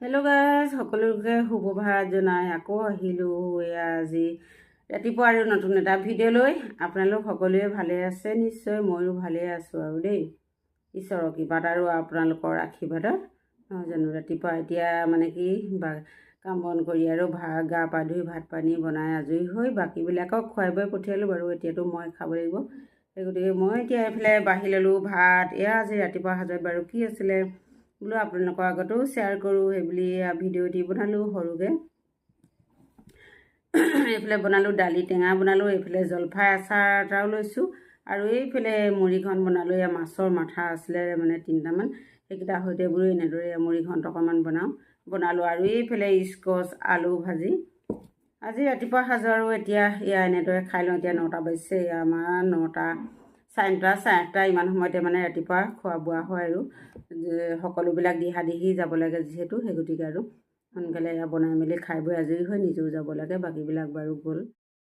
Hello' guys, সকলোকে সুপ্ৰভাত জনাই আকৌ আহিলোঁ এয়া আজি ৰাতিপুৱা আৰু নতুন এটা ভিডিঅ' লৈ। আপোনালোক সকলোৱে ভালে আছে নিশ্চয়, ময়ো ভালে আছোঁ আৰু দেই, ঈশ্বৰৰ কৃপাত আৰু আপোনালোকৰ আশীৰ্বাদত। নহয় জানো, ৰাতিপুৱা এতিয়া মানে কি কাম বন কৰি আৰু গা পা ধুই ভাত পানী বনাই আজৰি হৈ বাকীবিলাকক খুৱাই বুৱাই পঠিয়ালোঁ বাৰু। এতিয়াতো মই খাব লাগিব, সেই গতিকে মই এতিয়া এইফালে বাঢ়ি ল'লোঁ ভাত। এয়া আজি ৰাতিপুৱা সাজত বাৰু কি আছিলে বোলো আপোনালোকৰ আগতো শ্বেয়াৰ কৰোঁ, সেইবুলি ভিডিঅ' দি বনালোঁ সৰুকৈ। এইফালে বনালোঁ দালি টেঙা বনালোঁ, এইফালে জলফাই আচাৰ এটাও লৈছোঁ, আৰু এইফালে মুড়িঘণ্ট বনালোঁ। এয়া মাছৰ মাথা আছিলে মানে 3টামান, সেইকেইটা সৈতে বোলো এনেদৰে মুড়িঘণ্ট অকণমান বনালোঁ। আৰু এইফালে স্কচ আলু ভাজি। আজি ৰাতিপুৱা সাজু আৰু এতিয়া এয়া এনেদৰে খাই লওঁ। এতিয়া 9টা বাজিছে, আমাৰ 9টা, 9:30, 8:30 ইমান সময়তে মানে ৰাতিপুৱা খোৱা বোৱা হয় আৰু সকলোবিলাক দিহা দিহি যাব লাগে যিহেতু, সেই গতিকে আৰু সোনকালে বনাই মেলি খাই বৈ আজৰি হৈ নিজেও যাব লাগে। বাকীবিলাক বাৰু গ'ল।